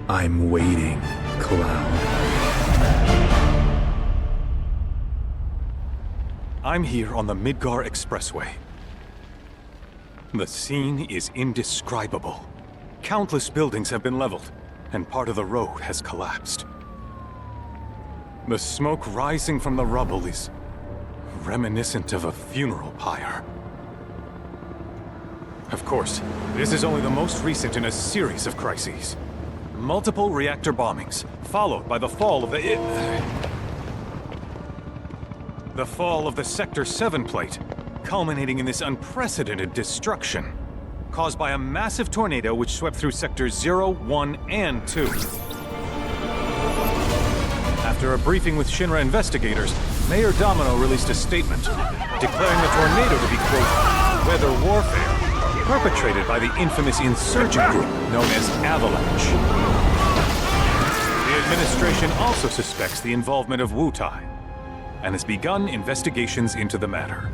I'm waiting, Cloud. I'm here on the Midgar Expressway. The scene is indescribable. Countless buildings have been leveled, and part of the road has collapsed. The smoke rising from the rubble is reminiscent of a funeral pyre. Of course, this is only the most recent in a series of crises. Multiple reactor bombings, followed by the fall of the Sector 7 plate, culminating in this unprecedented destruction, caused by a massive tornado which swept through Sectors 0, 1, and 2. After a briefing with Shinra investigators, Mayor Domino released a statement, declaring the tornado to be, quote, weather warfare, perpetrated by the infamous insurgent group known as Avalanche. The administration also suspects the involvement of Wutai, and has begun investigations into the matter.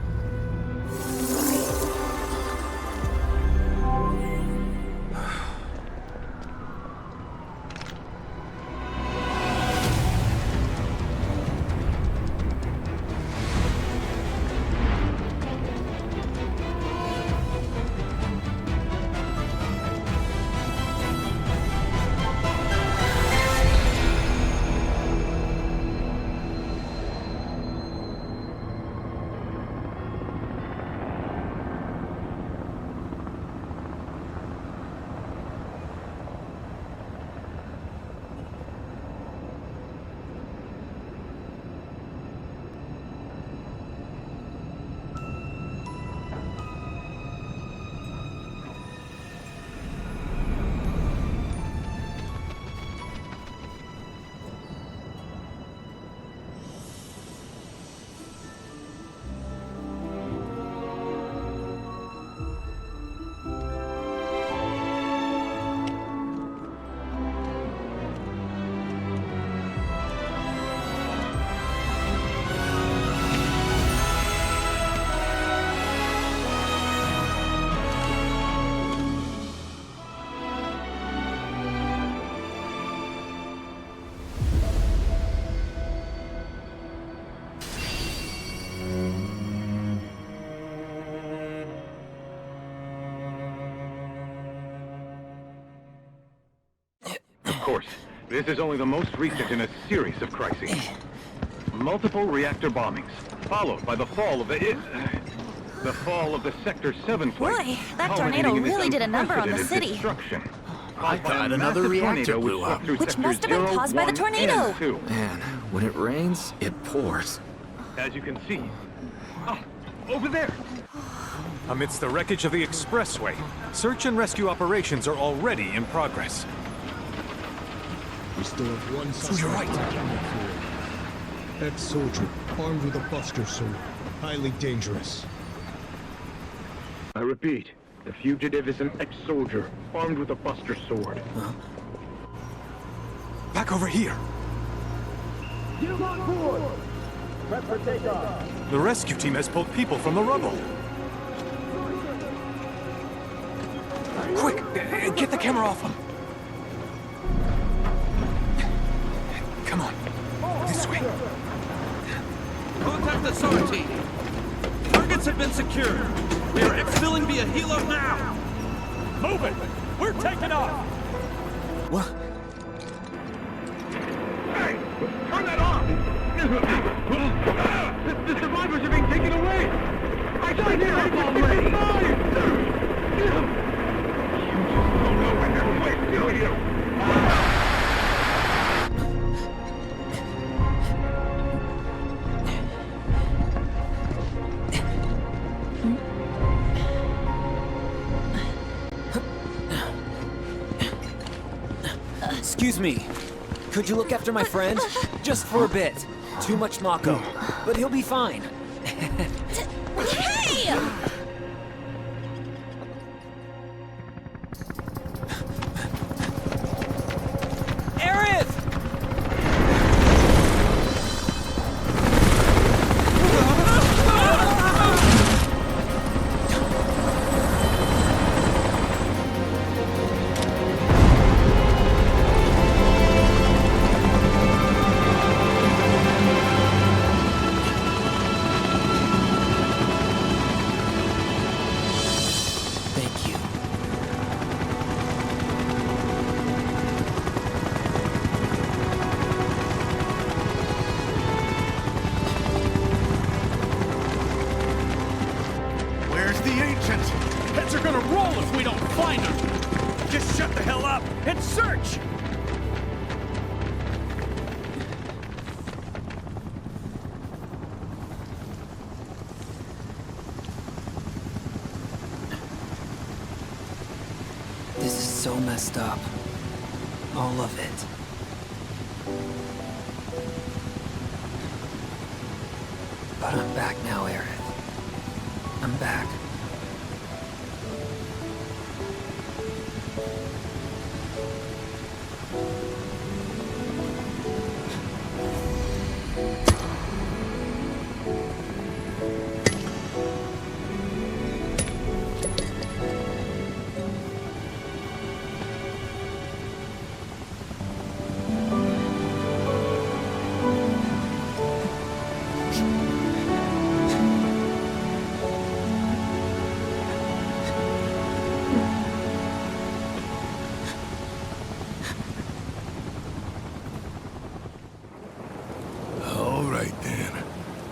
Of course, this is only the most recent in a series of crises. Multiple reactor bombings, followed by the fall of the Sector 7 plate. Boy, that tornado really did a number on the city. I thought another reactor blew up. Which must have been caused by the tornado. Man, when it rains, it pours. As you can see. Over there! Amidst the wreckage of the expressway, search and rescue operations are already in progress. We still have one So you're right. Ex-soldier, armed with a buster sword. Highly dangerous. I repeat, the fugitive is an ex-soldier, armed with a buster sword. Back over here! Get him on board! Prep for takeoff! The rescue team has pulled people from the rubble. Quick! Get the camera off them! Come on. This way. Contact the SAR team. Targets have been secured. We are exfilling via helo now. Move it! We're taking off! What? Hey! Turn that off! The survivors are being taken away! I signed it already! You just don't know when they're quick, do you? Excuse me. Could you look after my friend? Just for a bit. Too much Mako. But he'll be fine. Hey! Aerith! and search! This is so messed up. All of it. But I'm back now, Aerith. I'm back.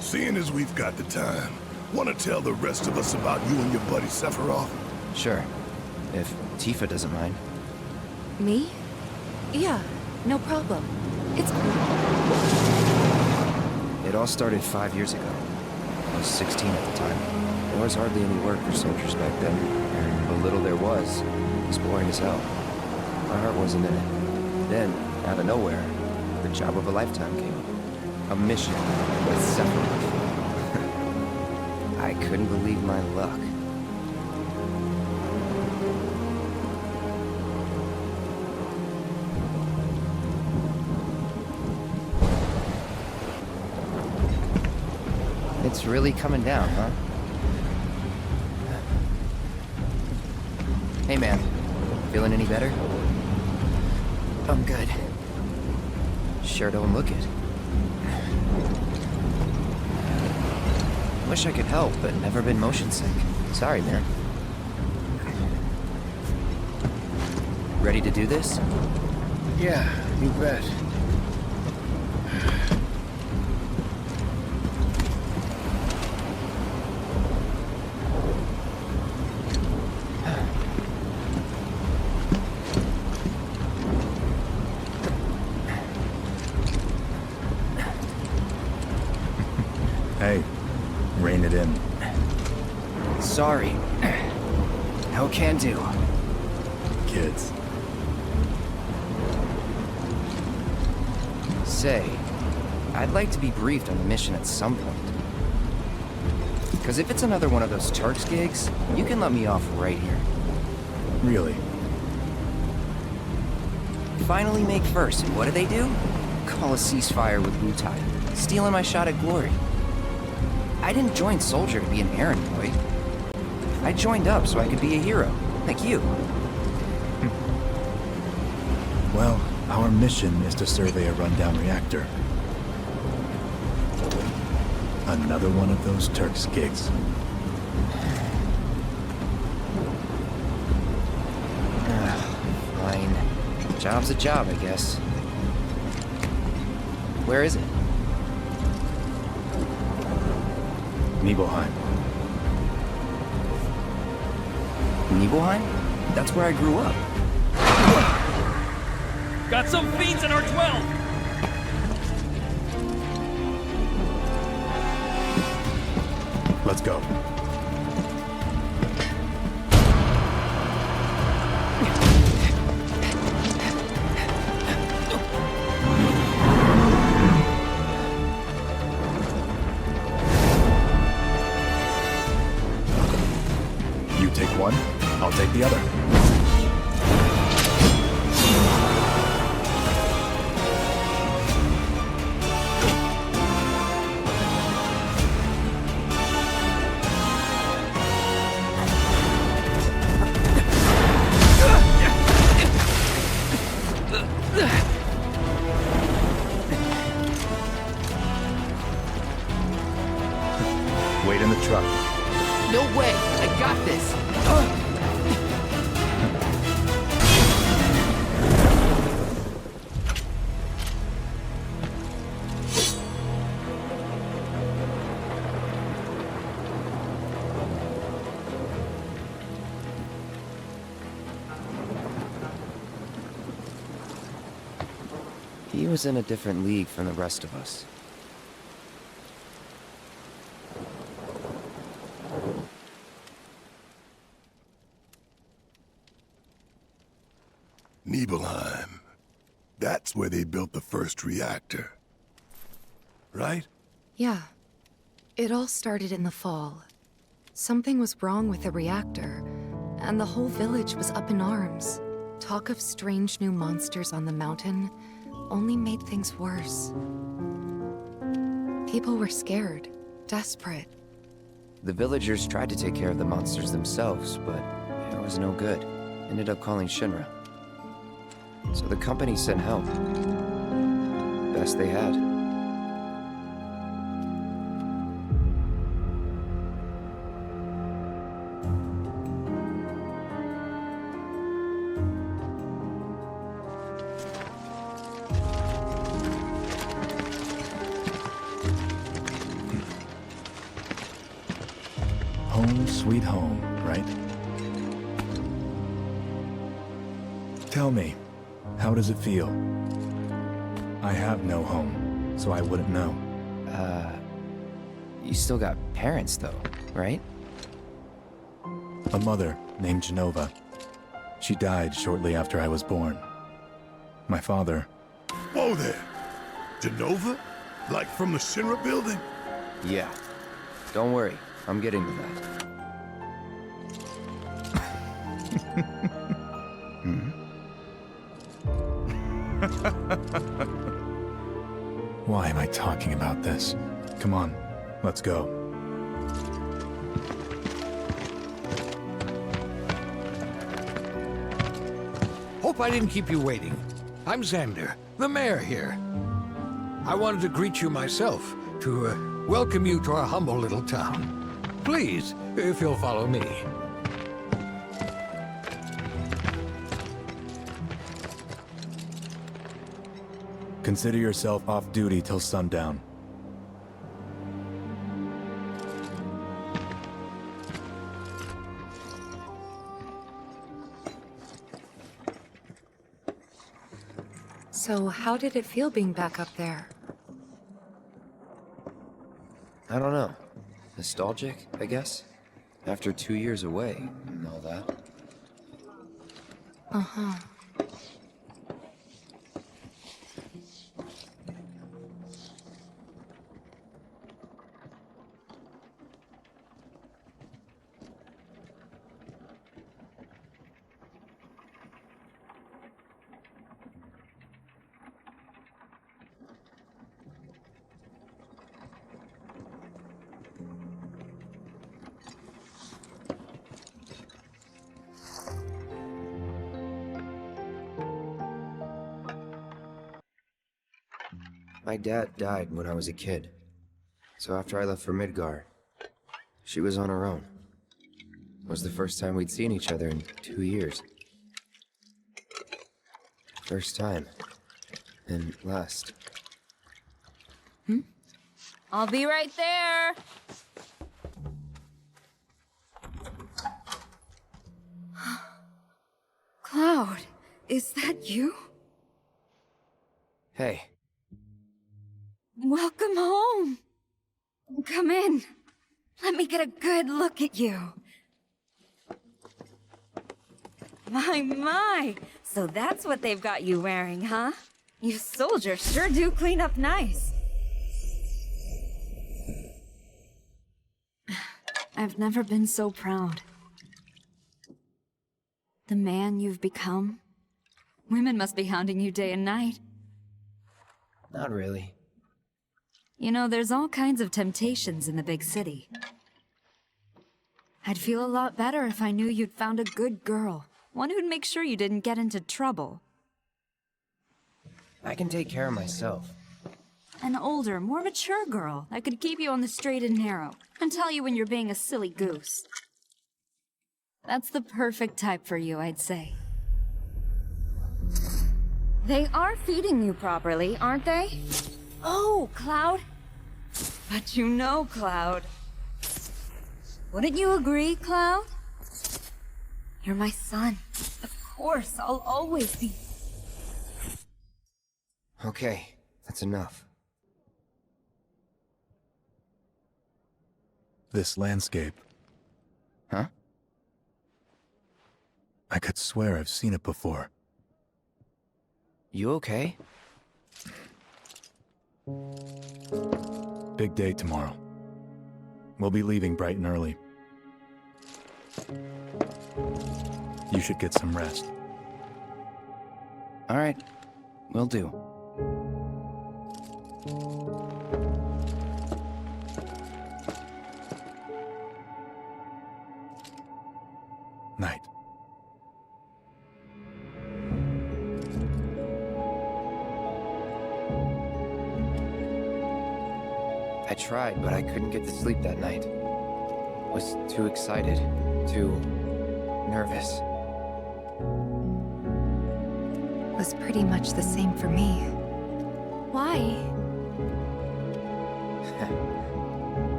Seeing as we've got the time, want to tell the rest of us about you and your buddy Sephiroth? Sure. If Tifa doesn't mind. Me? Yeah, no problem. It's cool. It all started 5 years ago. I was 16 at the time. There was hardly any work for soldiers back then, and the little there was boring as hell. My heart wasn't in it. Then, out of nowhere, the job of a lifetime came. A mission with Sephiroth. I couldn't believe my luck. It's really coming down, huh? Hey man, feeling any better? I'm good. Sure don't look it. Wish I could help, but never been motion sick. Sorry, man. Ready to do this? Yeah, you bet. Hey, rein it in. Sorry. No can do. Kids. Say, I'd like to be briefed on the mission at some point. Because if it's another one of those Turks gigs, you can let me off right here. Really? Finally make first, and what do? Call a ceasefire with Wutai, stealing my shot at glory. I didn't join Soldier to be an errand boy. I joined up so I could be a hero, like you. Well, our mission is to survey a rundown reactor. Another one of those Turks gigs. Fine. Job's a job, I guess. Where is it? Nibelheim. Nibelheim? That's where I grew up. Got some fiends in R12! Let's go. You take one, I'll take the other. Wait in the truck. No way! I got this! He was in a different league from the rest of us. Nibelheim. That's where they built the first reactor. Right? Yeah. It all started in the fall. Something was wrong with the reactor, and the whole village was up in arms. Talk of strange new monsters on the mountain only made things worse. People were scared, desperate. The villagers tried to take care of the monsters themselves, but it was no good. Ended up calling Shinra. So the company sent help. Best they had. Home sweet home, right? Tell me, how does it feel? I have no home, so I wouldn't know. You still got parents though, right? A mother named Genova. She died shortly after I was born. My father... Whoa there! Genova? Like from the Shinra building? Yeah. Don't worry, I'm getting to that. Why am I talking about this? Come on, let's go. Hope I didn't keep you waiting. I'm Xander, the mayor here. I wanted to greet you myself, to welcome you to our humble little town. Please, if you'll follow me. Consider yourself off duty till sundown. So how did it feel being back up there? I don't know. Nostalgic, I guess? After 2 years away and all that. Uh-huh. My dad died when I was a kid. So after I left for Midgar, she was on her own. It was the first time we'd seen each other in 2 years. First time. And last. I'll be right there. Cloud, is that you? Hey. Welcome home. Come in. Let me get a good look at you. My. So that's what they've got you wearing, huh? You soldiers sure do clean up nice. I've never been so proud. The man you've become. Women must be hounding you day and night. Not really. You know, there's all kinds of temptations in the big city. I'd feel a lot better if I knew you'd found a good girl. One who'd make sure you didn't get into trouble. I can take care of myself. An older, more mature girl that could keep you on the straight and narrow and tell you when you're being a silly goose. That's the perfect type for you, I'd say. They are feeding you properly, aren't they? Oh, Cloud. But you know, Cloud. Wouldn't you agree, Cloud? You're my son. Of course, I'll always be... Okay, that's enough. This landscape. Huh? I could swear I've seen it before. You okay? Big day tomorrow. We'll be leaving bright and early. You should get some rest. All right, will do. Night. I tried, but I couldn't get to sleep that night. Was too excited, too nervous. Was pretty much the same for me. Why?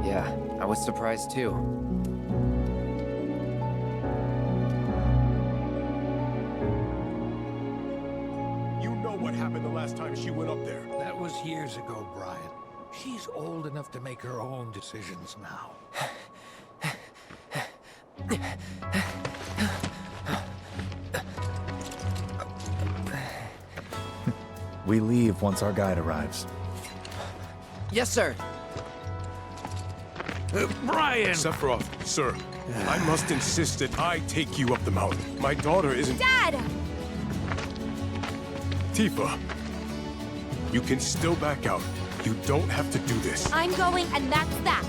Yeah, I was surprised too. You know what happened the last time she went up there. That was years ago, Brian. She's old enough to make her own decisions now. We leave once our guide arrives. Yes, sir. Brian! Sephiroth, sir, I must insist that I take you up the mountain. My daughter isn't... Dad! Tifa, you can still back out. You don't have to do this. I'm going, and that's that.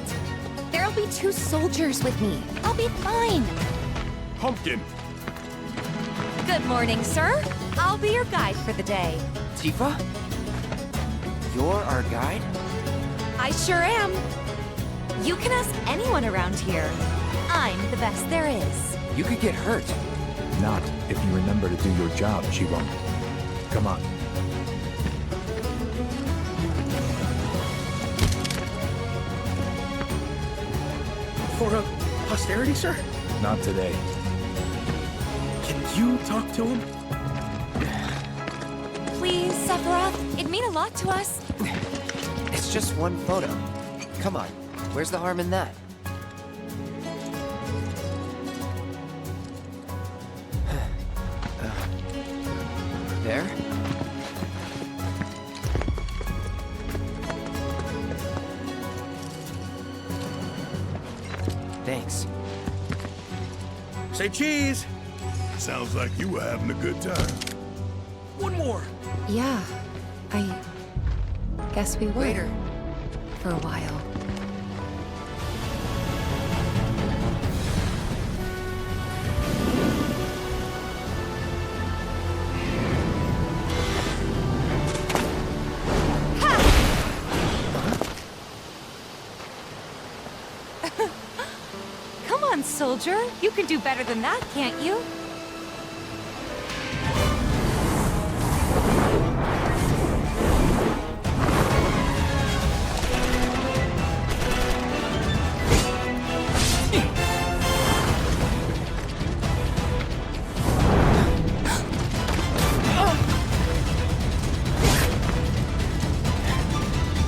There'll be 2 soldiers with me. I'll be fine. Pumpkin! Good morning, sir. I'll be your guide for the day. Tifa? You're our guide? I sure am. You can ask anyone around here. I'm the best there is. You could get hurt. Not if you remember to do your job, she won't. Come on. For posterity, sir? Not today. Can you talk to him? Please, Sephiroth. It'd mean a lot to us. It's just one photo. Come on, where's the harm in that? There? Thanks. Say cheese! Sounds like you were having a good time. One more! Yeah, I guess we were. Later. For a while. Come on, soldier. You can do better than that, can't you?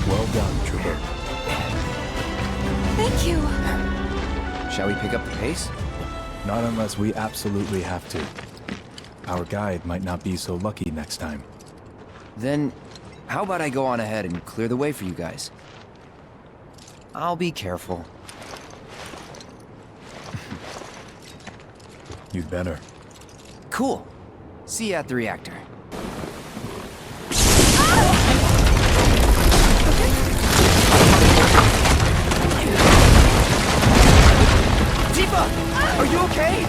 Well done, Trooper. Thank you. Shall we pick up the pace? Not unless we absolutely have to. Our guide might not be so lucky next time. Then, how about I go on ahead and clear the way for you guys? I'll be careful. You'd better. Cool. See you at the reactor. Tifa! Are you okay?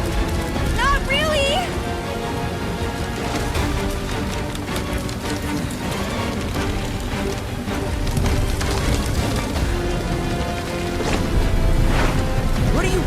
Not really! What are you...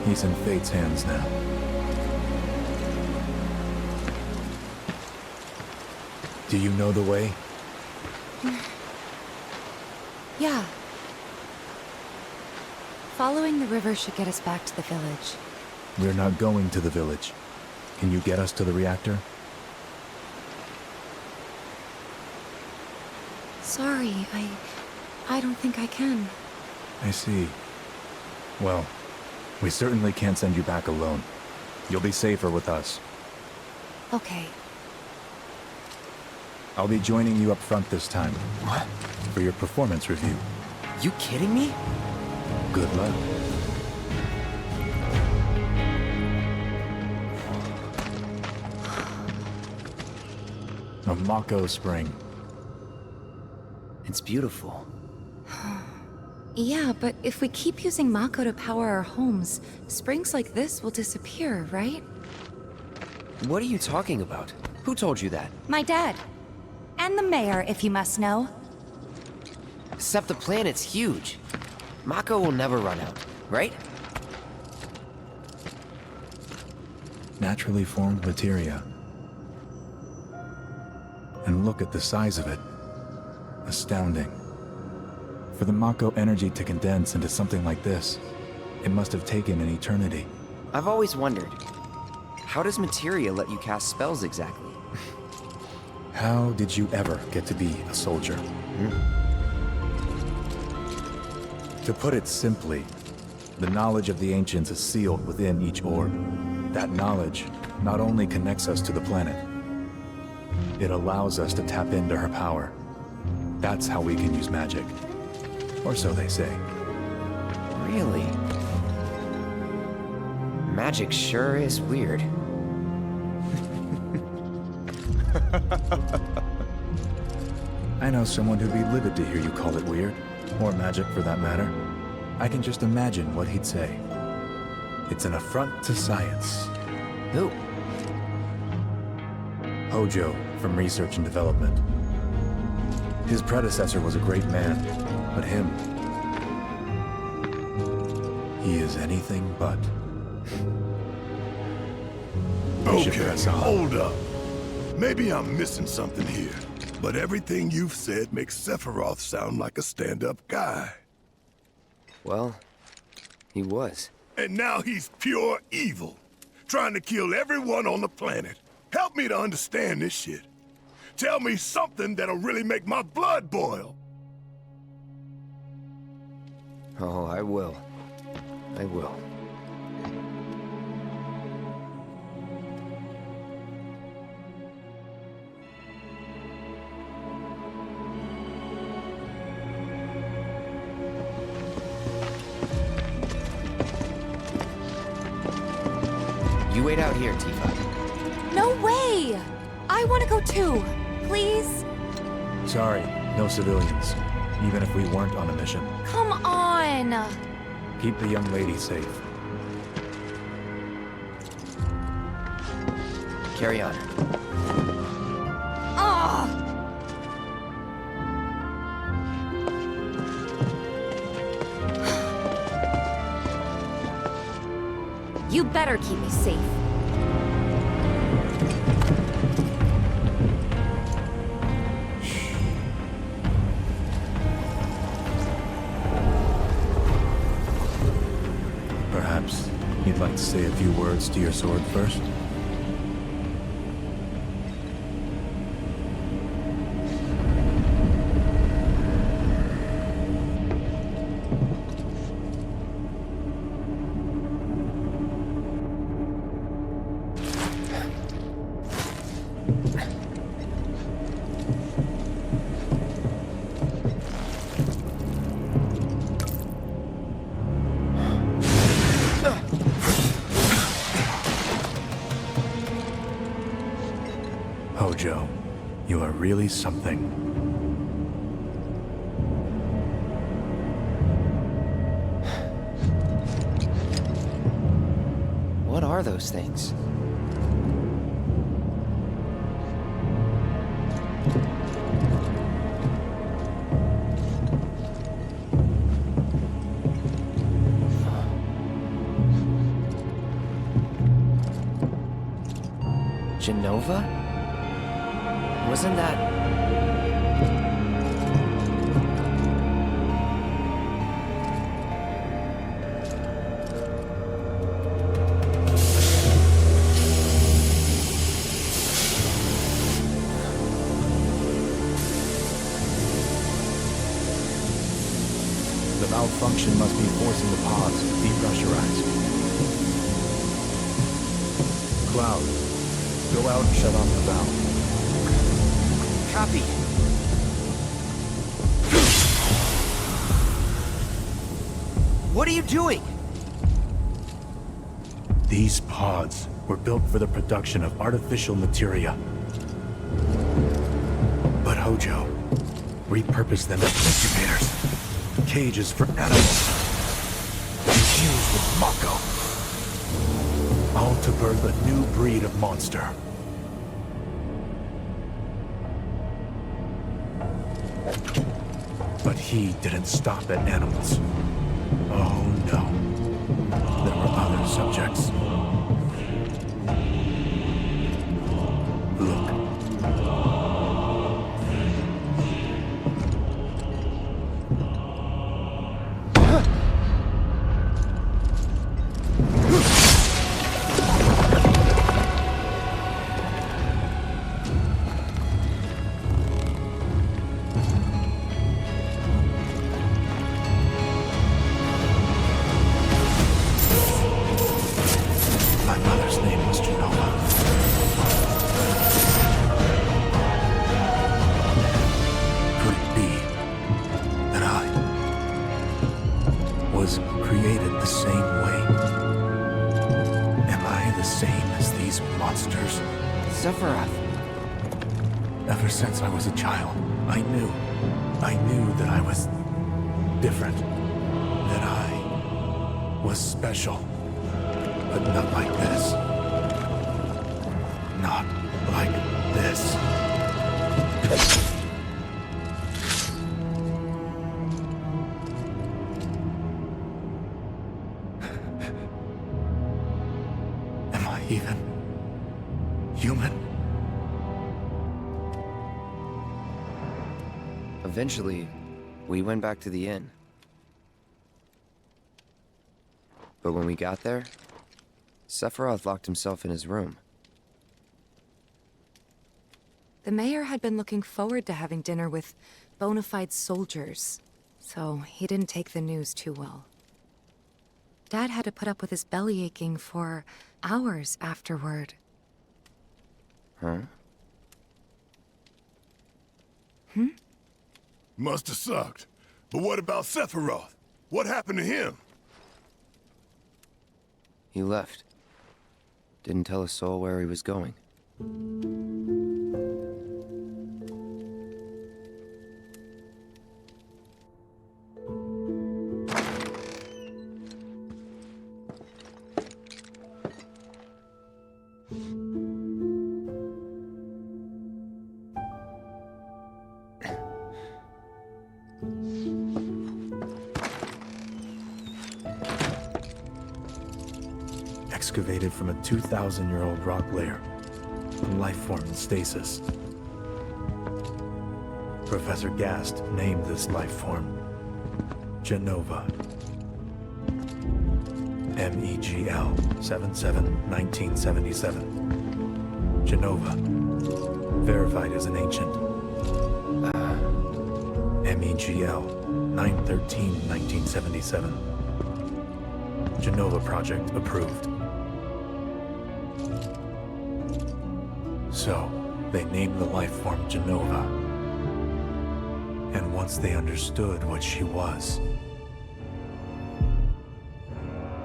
He's in Fate's hands now. Do you know the way? Yeah. Following the river should get us back to the village. We're not going to the village. Can you get us to the reactor? Sorry, I don't think I can. I see. Well, we certainly can't send you back alone. You'll be safer with us. Okay. I'll be joining you up front this time. What? For your performance review. You kidding me? Good luck. A Mako Spring. It's beautiful. Yeah, but if we keep using Mako to power our homes, springs like this will disappear, right? What are you talking about? Who told you that? My dad. And the mayor, if you must know. Except the planet's huge. Mako will never run out, right? Naturally formed materia. And look at the size of it. Astounding. For the Mako energy to condense into something like this, it must have taken an eternity. I've always wondered, how does materia let you cast spells exactly? How did you ever get to be a soldier? To put it simply, the knowledge of the ancients is sealed within each orb. That knowledge not only connects us to the planet, it allows us to tap into her power. That's how we can use magic. Or so they say. Really? Magic sure is weird. I know someone who'd be livid to hear you call it weird, or magic for that matter. I can just imagine what he'd say. It's an affront to science. Who? Hojo, from Research and Development. His predecessor was a great man, but him... he is anything but. We should Okay, press on. hold up. Maybe I'm missing something here, but everything you've said makes Sephiroth sound like a stand-up guy. Well, he was. And now he's pure evil, trying to kill everyone on the planet. Help me to understand this shit. Tell me something that'll really make my blood boil. Oh, I will. I will. You wait out here, Tifa. No way! I want to go too. Please? Sorry, no civilians. Even if we weren't on a mission. Come on! Keep the young lady safe. Carry on. You better keep me safe. Perhaps you'd like to say a few words to your sword first? Hojo, you are really something. What are those things? Jenova? Wasn't that... The malfunction must be forcing the pods to depressurize. Cloud, go out and shut off the valve. Copy. What are you doing? These pods were built for the production of artificial materia. But Hojo repurposed them as incubators. Cages for animals. Infused with Mako. All to birth a new breed of monster. But he didn't stop at animals. Oh no. There were other subjects. Look. My mother's name was Jenova. Could it be that I was created the same way? Am I the same as these monsters? Sephiroth. Ever since I was a child, I knew that I was different, that I was special, but not like this. Not like this. Am I even human? Eventually, we went back to the inn. But when we got there, Sephiroth locked himself in his room. The mayor had been looking forward to having dinner with bona fide soldiers, so he didn't take the news too well. Dad had to put up with his belly aching for hours afterward. Huh? Must have sucked. But what about Sephiroth? What happened to him? He left. Didn't tell a soul where he was going. Excavated from a 2,000-year-old rock layer, a life form in stasis. Professor Gast named this life form Jenova. MEGL 77-1977. Jenova. Verified as an ancient. MEGL 9/13/1977. Jenova project approved. So, they named the life form Jenova. And once they understood what she was,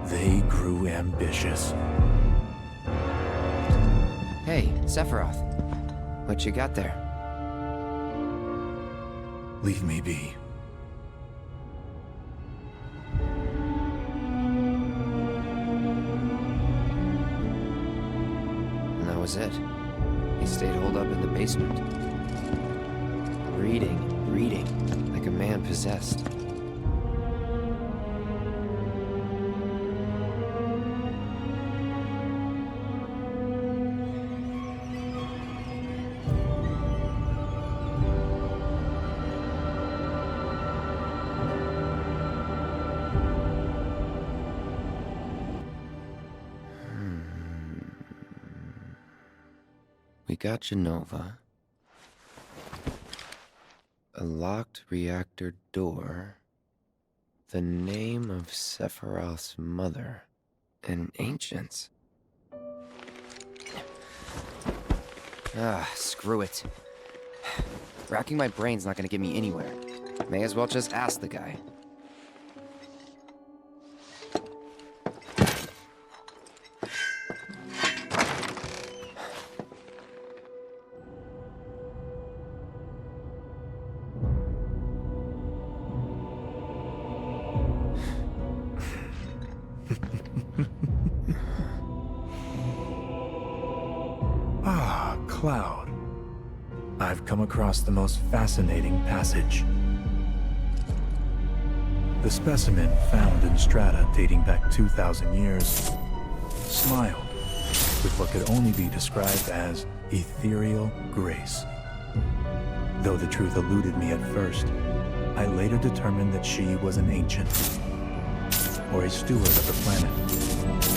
they grew ambitious. Hey, Sephiroth. What you got there? Leave me be. And that was it. He stayed holed up in the basement. Reading, like a man possessed. We got Genova. A locked reactor door. The name of Sephiroth's mother. And ancients. Ah, screw it. Racking my brain's not gonna get me anywhere. May as well just ask the guy. Ah, Cloud. I've come across the most fascinating passage. The specimen found in strata dating back 2,000 years smiled with what could only be described as ethereal grace. Though the truth eluded me at first, I later determined that she was an ancient, or a steward of the planet,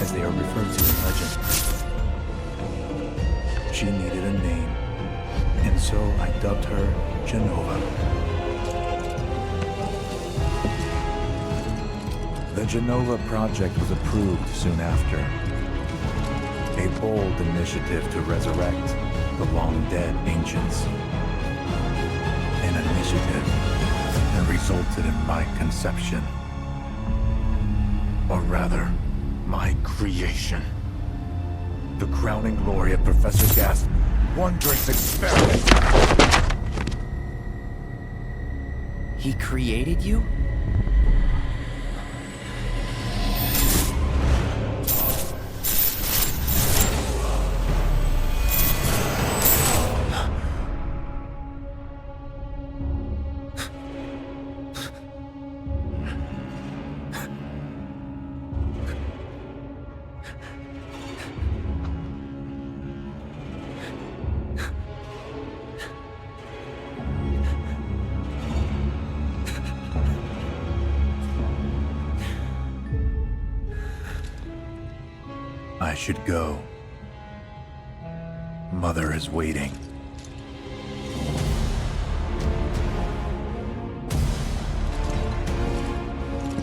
as they are referred to in legend. She needed a name, and so I dubbed her Genova. The Genova project was approved soon after. A bold initiative to resurrect the long-dead ancients. An initiative that resulted in my conception. Or rather, my creation. The crowning glory of Professor Gast's wondrous experiment. He created you? I should go. Mother is waiting.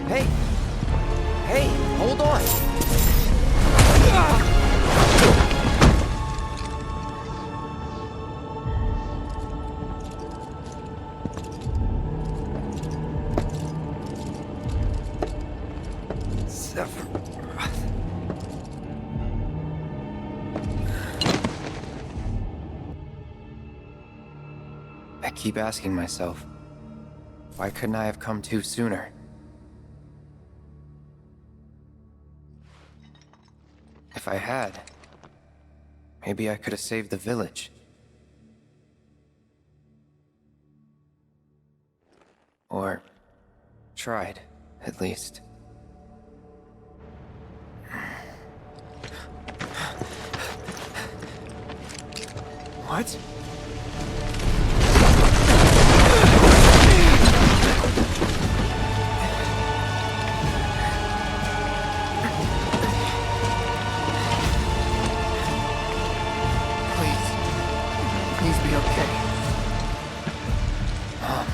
Hey! Hey, hold on! I keep asking myself, why couldn't I have come to sooner? If I had, maybe I could have saved the village. Or tried, at least. What? Please be okay. Mom.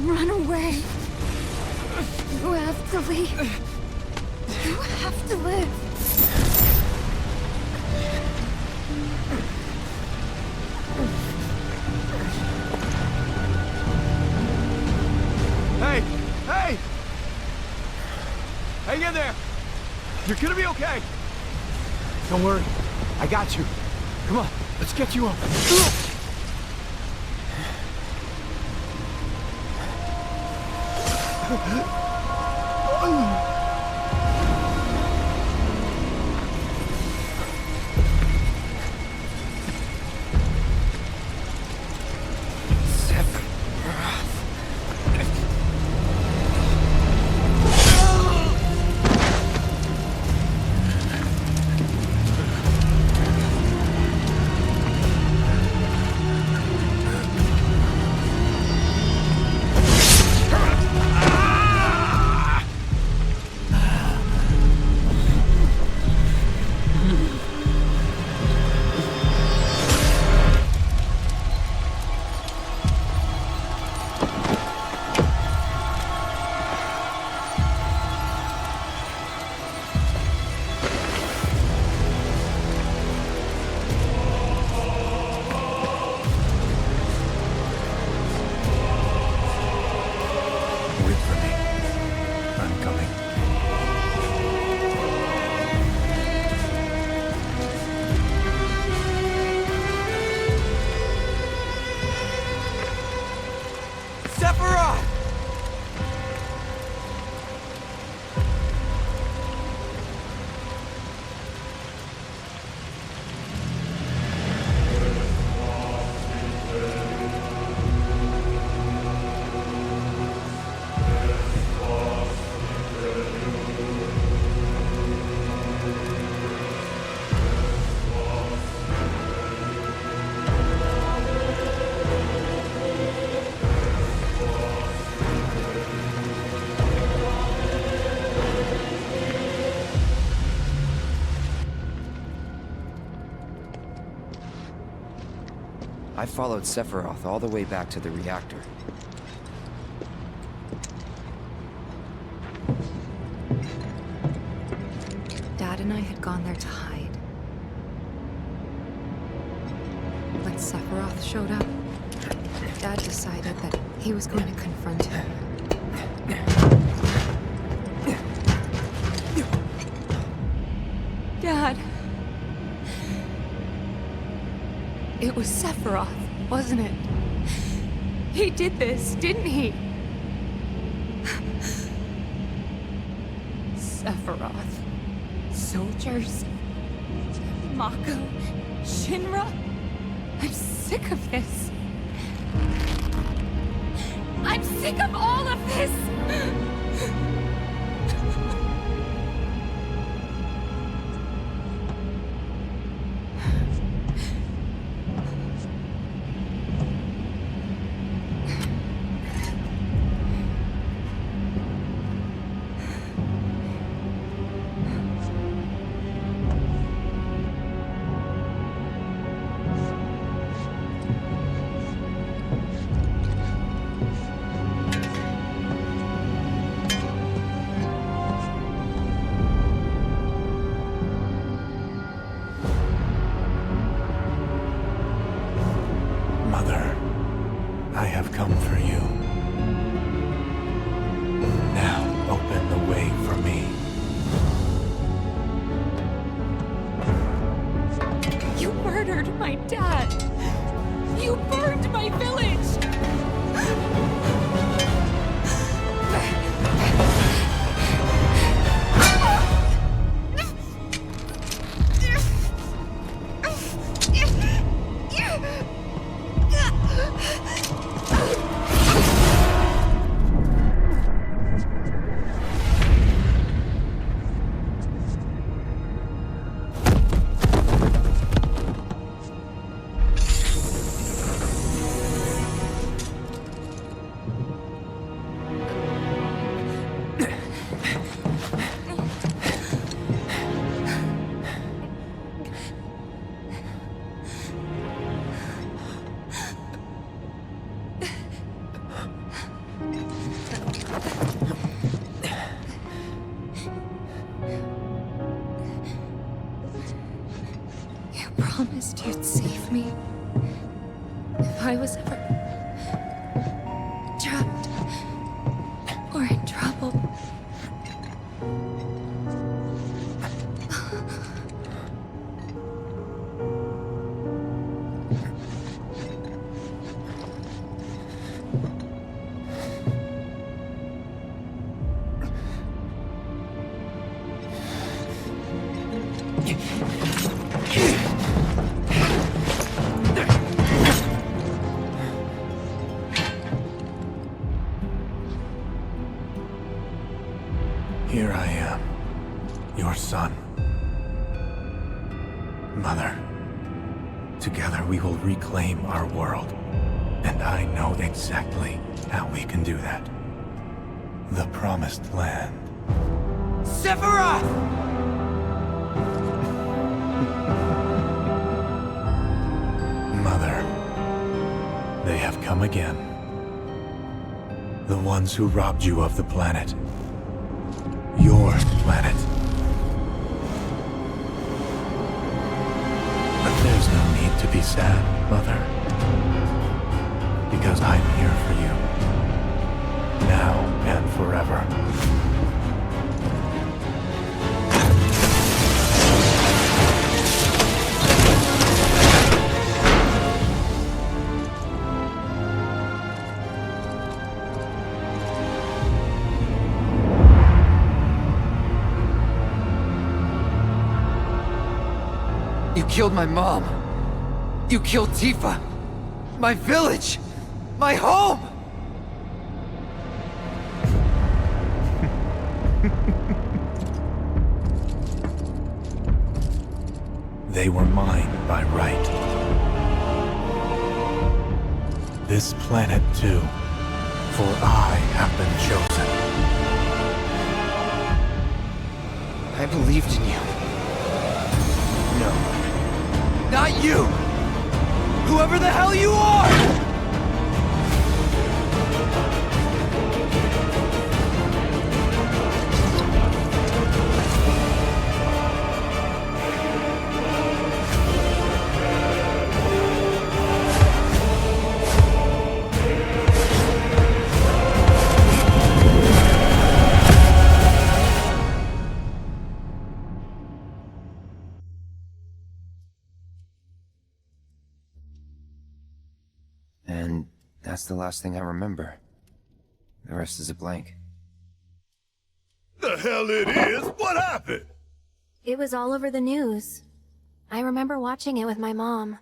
Run away. You have to leave. You have to live. Hey! Hey! Hang in there! You're gonna be okay! Don't worry. I got you. Come on, let's get you up. I followed Sephiroth all the way back to the reactor. Dad and I had gone there to hide. When Sephiroth showed up, Dad decided that he was going to confront him. Dad! It was Sephiroth, wasn't it? He did this, didn't he? Sephiroth. Soldiers. Mako. Shinra. I'm sick of this. I'm sick of all of this! Mother, I have come for you. Now open the way for me. You murdered my dad! You burned my village! Promised you'd save me if I was ever trapped or in trouble. Here I am, your son. Mother, together we will reclaim our world. And I know exactly how we can do that. The Promised Land. Sephiroth! Mother, they have come again. The ones who robbed you of the planet. Your planet. But there's no need to be sad, Mother. Because I'm here for you. Now and forever. You killed my mom. You killed Tifa. My village. My home. They were mine by right. This planet too, for I have been chosen. I believed in you. No. Not you! Whoever the hell you are! And that's the last thing I remember. The rest is a blank. The hell it is? What happened? It was all over the news. I remember watching it with my mom.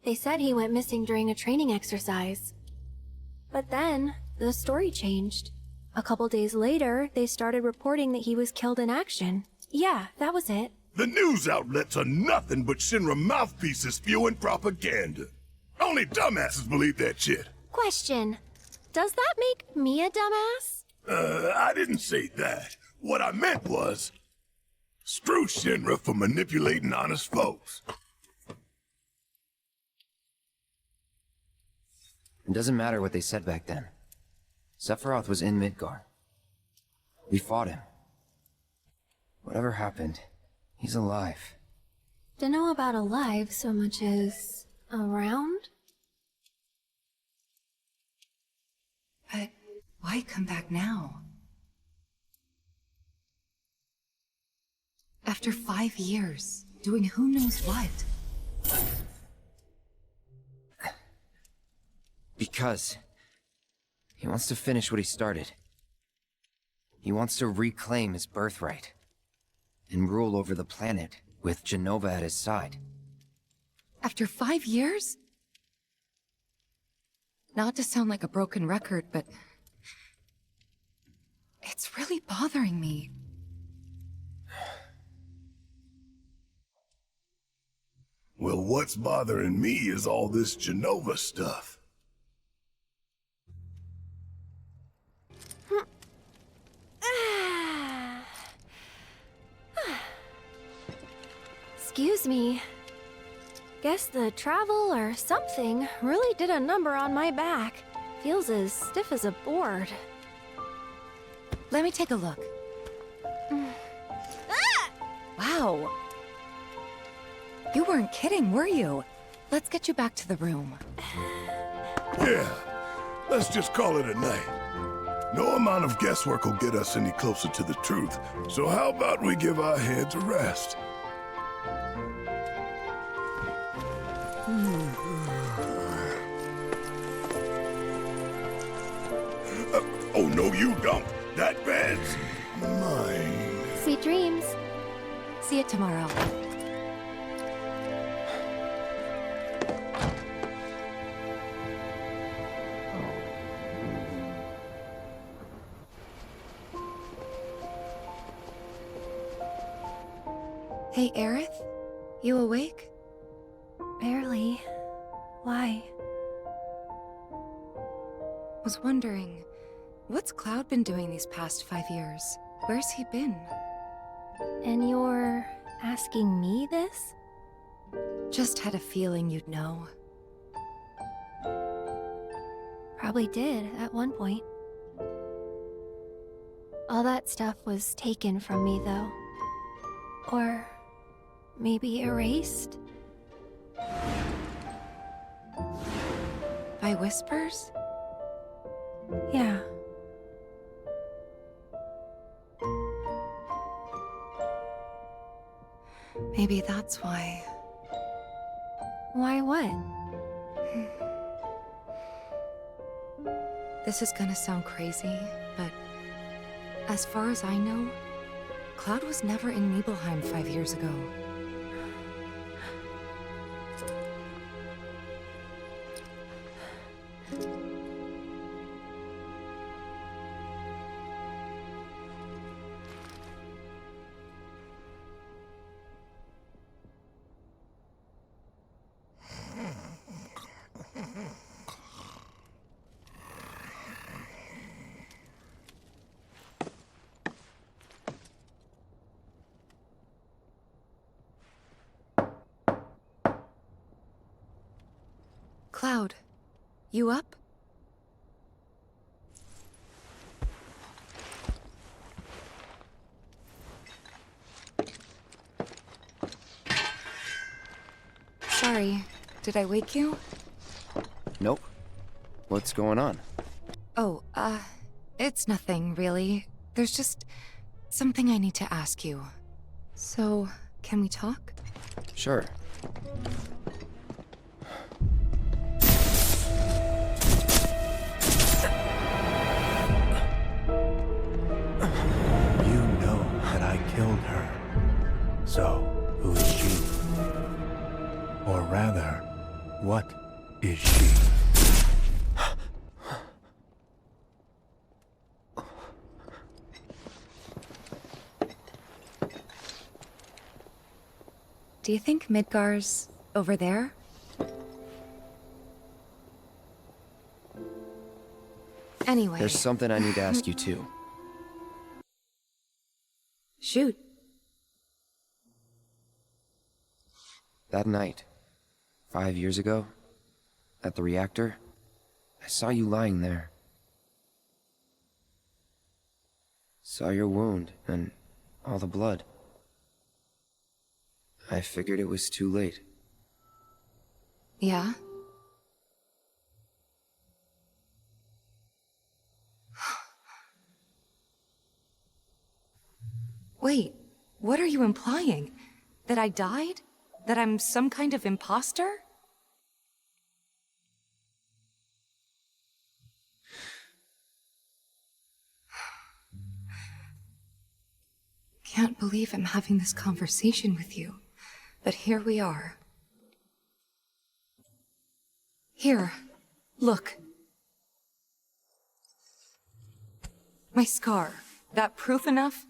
They said he went missing during a training exercise. But then, the story changed. A couple days later, they started reporting that he was killed in action. Yeah, that was it. The news outlets are nothing but Shinra mouthpieces spewing propaganda. Only dumbasses believe that shit. Question. Does that make me a dumbass? I didn't say that. What I meant was, screw Shinra for manipulating honest folks. It doesn't matter what they said back then. Sephiroth was in Midgar. We fought him. Whatever happened, he's alive. Dunno about alive so much as around? But why come back now? After 5 years, doing who knows what? Because he wants to finish what he started. He wants to reclaim his birthright and rule over the planet with Jenova at his side. After 5 years? Not to sound like a broken record, but it's really bothering me. Well, what's bothering me is all this Jenova stuff. Excuse me. Guess the travel or something really did a number on my back. Feels as stiff as a board. Let me take a look. Wow. You weren't kidding, were you? Let's get you back to the room. Yeah, let's just call it a night. No amount of guesswork will get us any closer to the truth, so how about we give our heads a rest? Oh, no, you don't. That bed's mine. Sweet dreams. See you tomorrow. Hey, Aerith? You awake? Barely. Why? Was wondering, what's Cloud been doing these past 5 years? Where's he been? And you're asking me this? Just had a feeling you'd know. Probably did, at one point. All that stuff was taken from me, though. Or maybe erased? By whispers? Yeah. Maybe that's why. Why what? This is gonna sound crazy, but as far as I know, Cloud was never in Nibelheim 5 years ago. Cloud, you up? Sorry, did I wake you? Nope. What's going on? Oh, it's nothing, really. There's just something I need to ask you. So, can we talk? Sure. You know that I killed her. So, who is she? Or rather, what is she? Do you think Midgar's over there? Anyway. There's something I need to ask you too. Shoot. That night, 5 years ago, at the reactor, I saw you lying there. Saw your wound and all the blood. I figured it was too late. Yeah? Wait, what are you implying? That I died? That I'm some kind of imposter? Can't believe I'm having this conversation with you, but here we are. Here, look. My scar. That proof enough?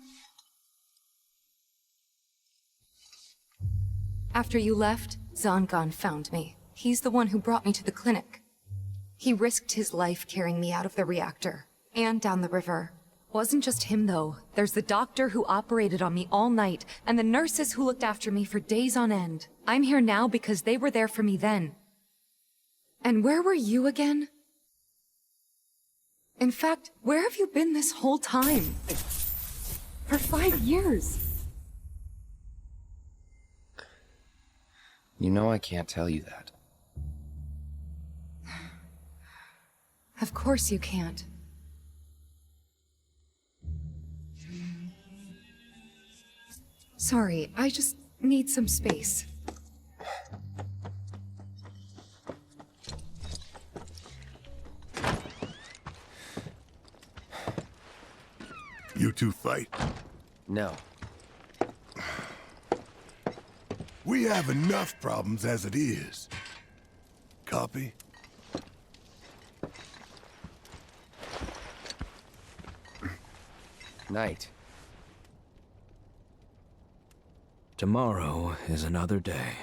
After you left, Zangan found me. He's the one who brought me to the clinic. He risked his life carrying me out of the reactor, and down the river. Wasn't just him, though. There's the doctor who operated on me all night, and the nurses who looked after me for days on end. I'm here now because they were there for me then. And where were you again? In fact, where have you been this whole time? For 5 years. You know I can't tell you that. Of course you can't. Sorry, I just need some space. You two fight? No. We have enough problems as it is. Copy? Night. Tomorrow is another day.